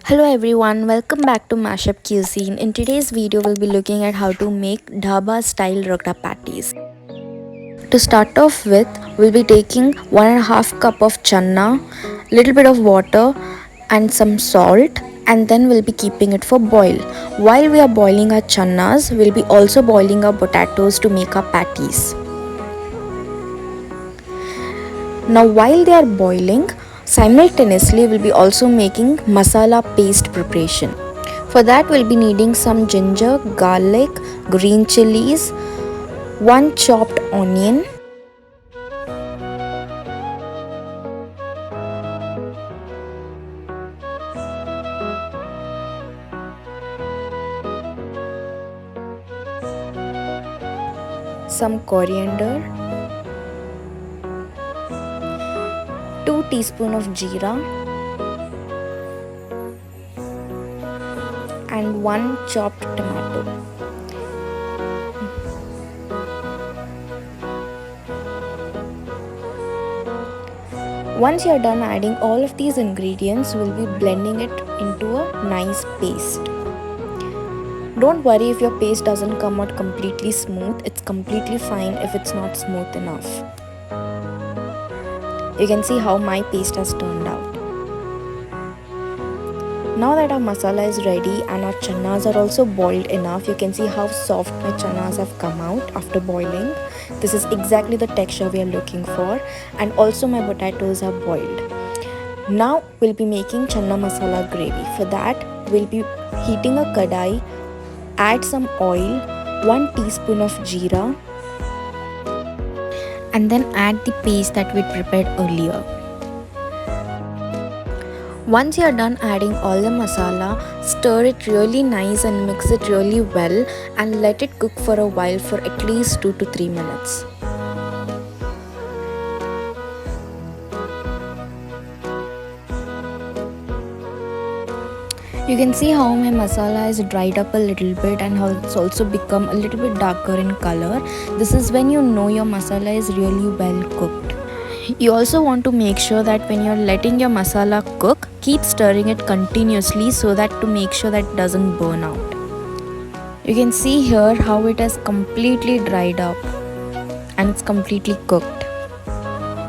Hello everyone, welcome back to Mashup Cuisine. In today's video, we'll be looking at how to make Dhaba style Ragda Patties. To start off with, we'll be taking 1.5 cup of channa, little bit of water and some salt, and then we'll be keeping it for boil. While we are boiling our channas, we'll be also boiling our potatoes to make our patties. Now while they are boiling, simultaneously we'll be also making masala paste preparation. For that we'll be needing some ginger, garlic, green chilies, 1 chopped onion, some coriander, 2 teaspoons of jeera and 1 chopped tomato. Once you are done adding all of these ingredients, we'll be blending it into a nice paste. Don't worry if your paste doesn't come out completely smooth, it's completely fine if it's not smooth enough. You can see how my paste has turned out. Now that our masala is ready and our channas are also boiled enough, you can see how soft my channas have come out after boiling. This is exactly the texture we are looking for, and also my potatoes are boiled. Now we'll be making channa masala gravy. For that we'll be heating a kadai, add some oil, 1 teaspoon of jeera, and then add the paste that we prepared earlier. Once you are done adding all the masala, stir it really nice and mix it really well and let it cook for a while for at least 2 to 3 minutes. You can see how my masala has dried up a little bit and how it's also become a little bit darker in color. This is when you know your masala is really well cooked. You also want to make sure that when you're letting your masala cook, keep stirring it continuously so that to make sure that it doesn't burn out. You can see here how it has completely dried up and it's completely cooked.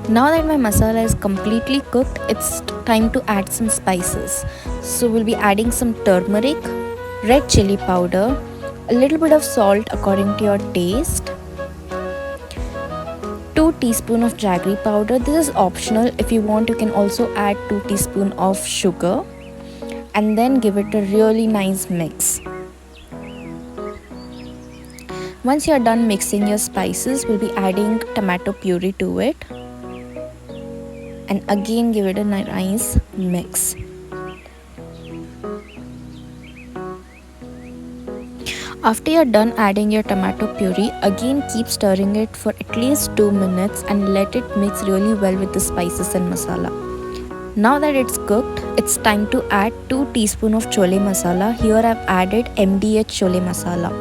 Now that my masala is completely cooked, it's time to add some spices. So we'll be adding some turmeric, red chilli powder, a little bit of salt according to your taste, 2 teaspoons of jaggery powder. This is optional. If you want, you can also add 2 teaspoons of sugar and then give it a really nice mix. Once you are done mixing your spices, we'll be adding tomato puree to it and again give it a nice mix. After you're done adding your tomato puree, again keep stirring it for at least 2 minutes and let it mix really well with the spices and masala. Now that it's cooked, it's time to add 2 teaspoons of chole masala. Here I've added MDH chole masala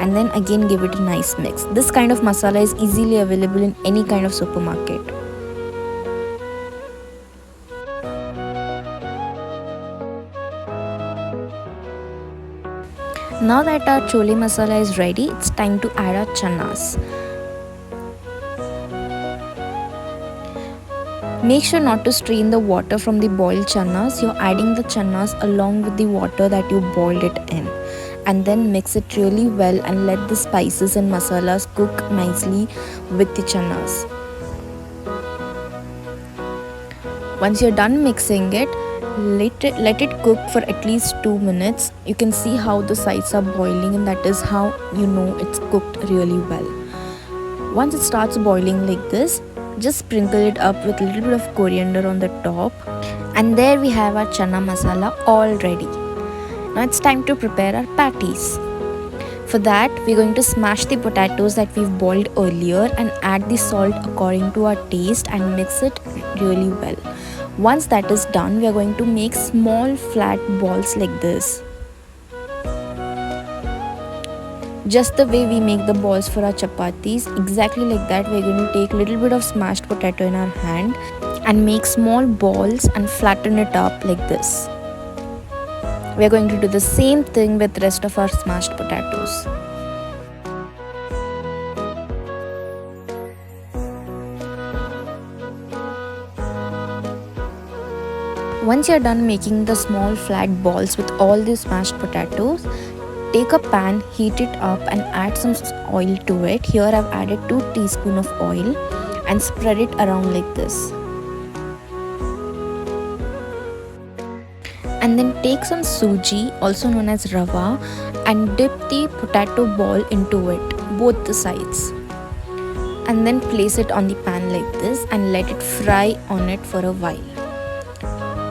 and then again give it a nice mix. This kind of masala is easily available in any kind of supermarket. Now that our chole masala is ready, it's time to add our channas. Make sure not to strain the water from the boiled channas. You're adding the channas along with the water that you boiled it in. And then mix it really well and let the spices and masalas cook nicely with the channas. Once you're done mixing it, let it cook for at least 2 minutes. You can see how the sides are boiling and that is how you know it's cooked really well. Once it starts boiling like this, just sprinkle it up with a little bit of coriander on the top, and there we have our chana masala all ready. Now it's time to prepare our patties. For that, we're going to smash the potatoes that we've boiled earlier and add the salt according to our taste and mix it really well. Once that is done, we are going to make small flat balls like this. Just the way we make the balls for our chapatis, exactly like that, we're going to take a little bit of smashed potato in our hand and make small balls and flatten it up like this. We're going to do the same thing with rest of our smashed potatoes. Once you're done making the small flat balls with all these mashed potatoes, take a pan, heat it up and add some oil to it. Here I've added 2 teaspoons of oil and spread it around like this. And then take some Suji, also known as rava, and dip the potato ball into it, both the sides. And then place it on the pan like this and let it fry on it for a while.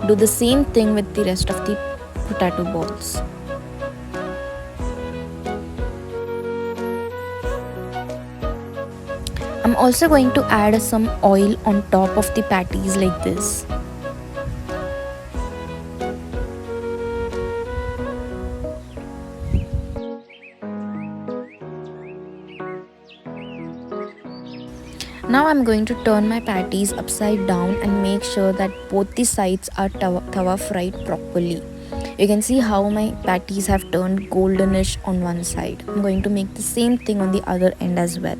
Do the same thing with the rest of the potato balls. I'm also going to add some oil on top of the patties like this. Now I'm going to turn my patties upside down and make sure that both the sides are tawa fried properly. You can see how my patties have turned goldenish on one side. I'm going to make the same thing on the other end as well.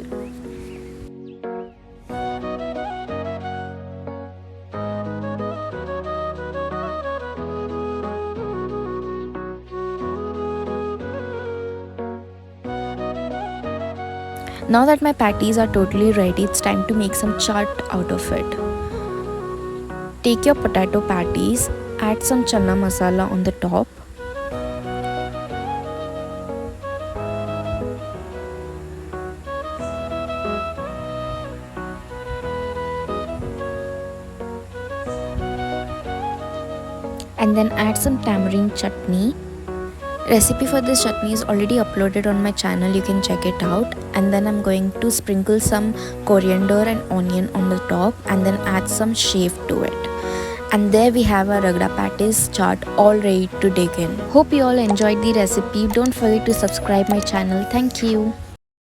Now that my patties are totally ready, it's time to make some chaat out of it. Take your potato patties, add some chana masala on the top. And then add some tamarind chutney. Recipe for this chutney is already uploaded on my channel, you can check it out. And then I'm going to sprinkle some coriander and onion on the top and then add some shave to it. And there we have our Ragda Patties chaat all ready to dig in. Hope you all enjoyed the recipe. Don't forget to subscribe my channel. Thank you.